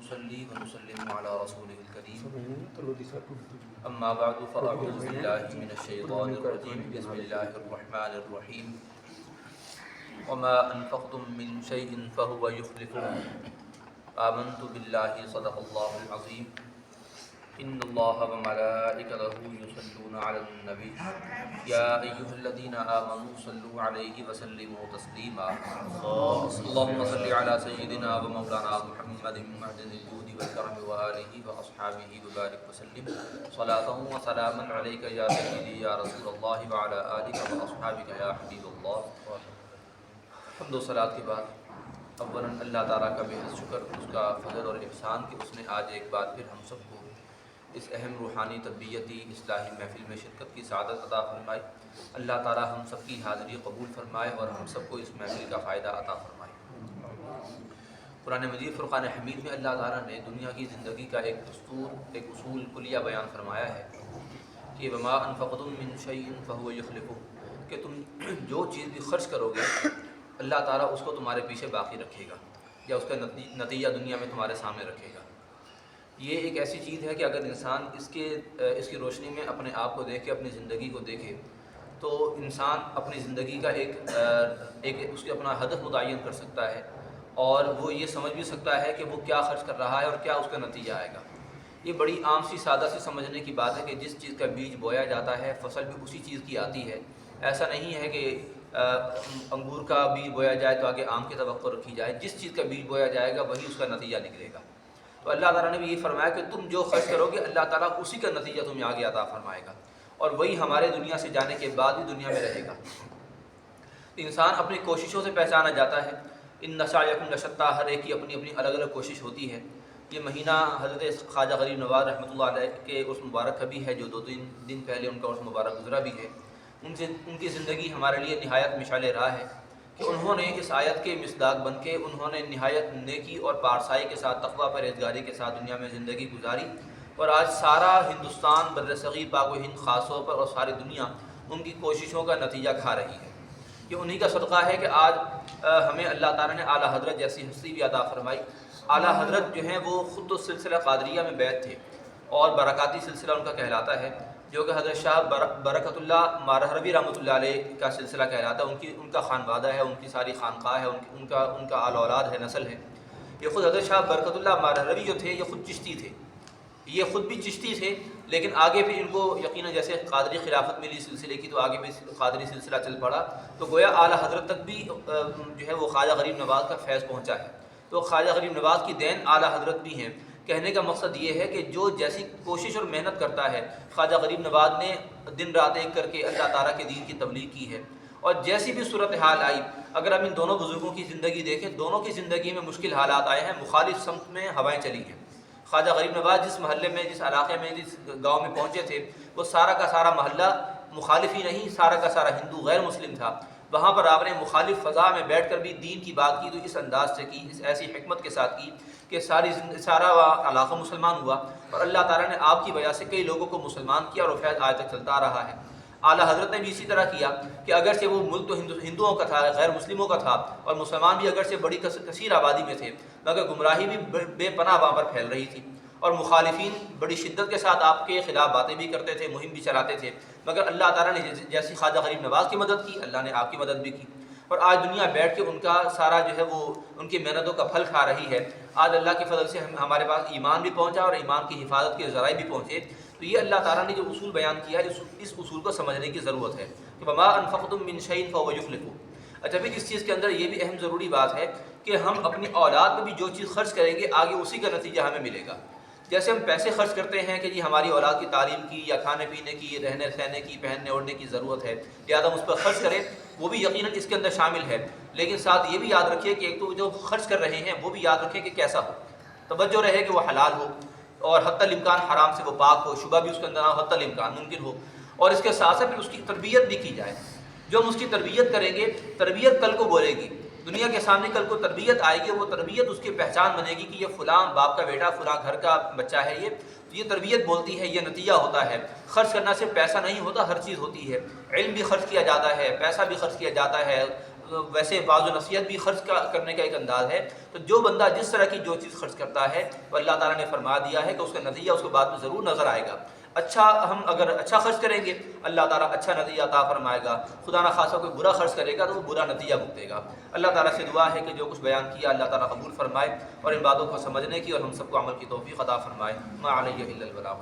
ونصلي ونسلم على رسوله الكريم أما بعد فأعوذ بالله من الشيطان الرجيم بسم الله الرحمن الرحيم وما أنفقتم من شيء فهو يخلفه آمنت بالله صدق الله العظيم إن الله وملائكته يصلون على النبي يا أيها الذين آمنوا صلوا عليه وسلموا تسليما اللهم صل على سيدنا ومولانا محمد معدن الجود والكرم وآله وأصحابه وبارك وسلم صلاة وسلاما عليك يا سيدي يا رسول الله وعلى آلك وأصحابك يا حبيب الله. حمد و صلاۃ کے بعد اولا اللہ تعالیٰ کا بے حد شکر اس کا فضل اور احسان کہ اس نے آج ایک بار پھر ہم سب کو اس اہم روحانی تربیتی اصلاحی محفل میں شرکت کی سعادت عطا فرمائے. اللہ تعالیٰ ہم سب کی حاضری قبول فرمائے اور ہم سب کو اس محفل کا فائدہ عطا فرمائے. قرآن مجید فرقان حمید میں اللہ تعالیٰ نے دنیا کی زندگی کا ایک دستور، ایک اصول کلیہ بیان فرمایا ہے کہ وما انفقتم من شیء فهو یخلفہ، کہ تم جو چیز بھی خرچ کرو گے اللہ تعالیٰ اس کو تمہارے پیچھے باقی رکھے گا یا اس کا نتیجہ دنیا میں تمہارے سامنے رکھے گا. یہ ایک ایسی چیز ہے کہ اگر انسان اس کی روشنی میں اپنے آپ کو دیکھے، اپنی زندگی کو دیکھے، تو انسان اپنی زندگی کا ایک اس کے اپنا ہدف متعین کر سکتا ہے اور وہ یہ سمجھ بھی سکتا ہے کہ وہ کیا خرچ کر رہا ہے اور کیا اس کا نتیجہ آئے گا. یہ بڑی عام سی سادہ سی سمجھنے کی بات ہے کہ جس چیز کا بیج بویا جاتا ہے فصل بھی اسی چیز کی آتی ہے. ایسا نہیں ہے کہ انگور کا بیج بویا جائے تو آگے آم کی توقع رکھی جائے. جس چیز کا بیج بویا جائے گا وہی اس کا نتیجہ نکلے گا. تو اللہ تعالیٰ نے بھی یہ فرمایا کہ تم جو خرچ کرو گے اللہ تعالیٰ اسی کا نتیجہ تمہیں آگے عطا فرمائے گا اور وہی ہمارے دنیا سے جانے کے بعد بھی دنیا میں رہے گا. انسان اپنی کوششوں سے پہچانا جاتا ہے. ان سعیکم لشتی، ہر ایک کی اپنی اپنی الگ الگ کوشش ہوتی ہے. یہ مہینہ حضرت خواجہ غریب نواز رحمۃ اللہ علیہ کے عرس مبارک کا بھی ہے جو 2 دن پہلے ان کا عرس مبارک گزرا بھی ہے. ان کی زندگی ہمارے لیے نہایت مشعل راہ ہے کہ انہوں نے اس آیت کے مصداق بن کے انہوں نے نہایت نیکی اور پارسائی کے ساتھ، تقویٰ پرہیزگاری کے ساتھ دنیا میں زندگی گزاری اور آج سارا ہندوستان، برصغیر پاک و ہند خاص طور پر اور ساری دنیا ان کی کوششوں کا نتیجہ کھا رہی ہے. یہ انہی کا صدقہ ہے کہ آج ہمیں اللہ تعالیٰ نے اعلیٰ حضرت جیسی ہستی بھی عطا فرمائی. اعلیٰ حضرت جو ہیں وہ خود تو سلسلہ قادریہ میں بیعت تھے اور برکاتی سلسلہ ان کا کہلاتا ہے، جو کہ حضرت شاہ برکت اللہ مارہروی رحمۃ اللہ علیہ کا سلسلہ کہلاتا ہے. ان کا خانوادہ ہے، ان کی ساری خانقاہ ہے، ان کا آل اولاد ہے، نسل ہے. یہ خود حضرت شاہ برکت اللہ مارہروی جو تھے یہ خود چشتی تھے. یہ خود بھی چشتی تھے لیکن آگے بھی ان کو یقیناً جیسے قادری خلافت ملی سلسلے کی تو آگے بھی قادری سلسلہ چل پڑا. تو گویا اعلیٰ حضرت تک بھی جو ہے وہ خواجہ غریب نواز کا فیض پہنچا ہے. تو خواجہ غریب نواز کی دین اعلیٰ حضرت بھی ہیں. کہنے کا مقصد یہ ہے کہ جو جیسی کوشش اور محنت کرتا ہے، خواجہ غریب نواز نے دن رات ایک کر کے اللہ تعالیٰ کے دین کی تبلیغ کی ہے. اور جیسی بھی صورتحال آئی، اگر ہم ان دونوں بزرگوں کی زندگی دیکھیں، دونوں کی زندگی میں مشکل حالات آئے ہیں، مخالف سمت میں ہوائیں چلی ہیں. خواجہ غریب نواز جس محلے میں، جس علاقے میں، جس گاؤں میں پہنچے تھے، وہ سارا کا سارا محلہ مخالف ہی نہیں، سارا کا سارا ہندو غیر مسلم تھا. وہاں پر آپ نے مخالف فضا میں بیٹھ کر بھی دین کی بات کی تو اس انداز سے کی، اس ایسی حکمت کے ساتھ کی کہ سارا علاقہ مسلمان ہوا اور اللہ تعالیٰ نے آپ کی وجہ سے کئی لوگوں کو مسلمان کیا اور وہ فیض آج تک چلتا رہا ہے. اعلیٰ حضرت نے بھی اسی طرح کیا کہ اگرچہ وہ ملک تو ہندوؤں کا تھا، غیر مسلموں کا تھا اور مسلمان بھی اگرچہ بڑی کثیر آبادی میں تھے، مگر گمراہی بھی بے پناہ وہاں پر پھیل رہی تھی اور مخالفین بڑی شدت کے ساتھ آپ کے خلاف باتیں بھی کرتے تھے، مہم بھی چلاتے تھے. مگر اللہ تعالیٰ نے جیسی خواجہ غریب نواز کی مدد کی، اللہ نے آپ کی مدد بھی کی اور آج دنیا بیٹھ کے ان کا سارا جو ہے وہ ان کی محنتوں کا پھل کھا رہی ہے. آج اللہ کے فضل سے ہمارے پاس ایمان بھی پہنچا اور ایمان کی حفاظت کے ذرائع بھی پہنچے. تو یہ اللہ تعالیٰ نے جو اصول بیان کیا ہے، اس اصول کو سمجھنے کی ضرورت ہے کہ وما انفقتم من شیء فهو یخلفہ. اچھا پھر اس چیز کے اندر یہ بھی اہم ضروری بات ہے کہ ہم اپنی اولاد میں بھی جو چیز خرچ کریں گے آگے اسی کا نتیجہ ہمیں ملے گا. جیسے ہم پیسے خرچ کرتے ہیں کہ جی ہماری اولاد کی تعلیم کی یا کھانے پینے کی، رہنے سہنے کی، پہننے اوڑھنے کی ضرورت ہے، لہٰذا ہم اس پر خرچ کریں، وہ بھی یقیناً اس کے اندر شامل ہے. لیکن ساتھ یہ بھی یاد رکھیے کہ ایک تو جو خرچ کر رہے ہیں وہ بھی یاد رکھیں کہ کیسا ہو، توجہ رہے کہ وہ حلال ہو اور حتی الامکان حرام سے وہ پاک ہو، شبہ بھی اس کے اندر نہ ہو، حتی الامکان ممکن ہو. اور اس کے ساتھ ساتھ پھر اس کی تربیت بھی کی جائے. جو ہم اس کی تربیت کریں گے، تربیت کل کو بولے گی، دنیا کے سامنے کل کو تربیت آئے گی، وہ تربیت اس کی پہچان بنے گی کہ یہ فلاں باپ کا بیٹا، فلاں گھر کا بچہ ہے. یہ تربیت بولتی ہے، یہ نتیجہ ہوتا ہے. خرچ کرنا سے پیسہ نہیں ہوتا، ہر چیز ہوتی ہے. علم بھی خرچ کیا جاتا ہے، پیسہ بھی خرچ کیا جاتا ہے، ویسے بعض و نصیحت بھی خرچ کرنے کا ایک انداز ہے، تو جو بندہ جس طرح کی جو چیز خرچ کرتا ہے وہ اللہ تعالیٰ نے فرما دیا ہے کہ اس کا نتیجہ اس کے بعد میں ضرور نظر آئے گا۔ اچھا، ہم اگر اچھا خرچ کریں گے اللہ تعالیٰ اچھا نتیجہ عطا فرمائے گا، خدا نہ خاصا کوئی برا خرچ کرے گا تو وہ برا نتیجہ بھگتے گا۔ اللہ تعالیٰ سے دعا ہے کہ جو کچھ بیان کیا اللہ تعالیٰ قبول فرمائے اور ان باتوں کو سمجھنے کی اور ہم سب کو عمل کی توفیق عطا فرمائے۔ ما علیہ الا البلاغ۔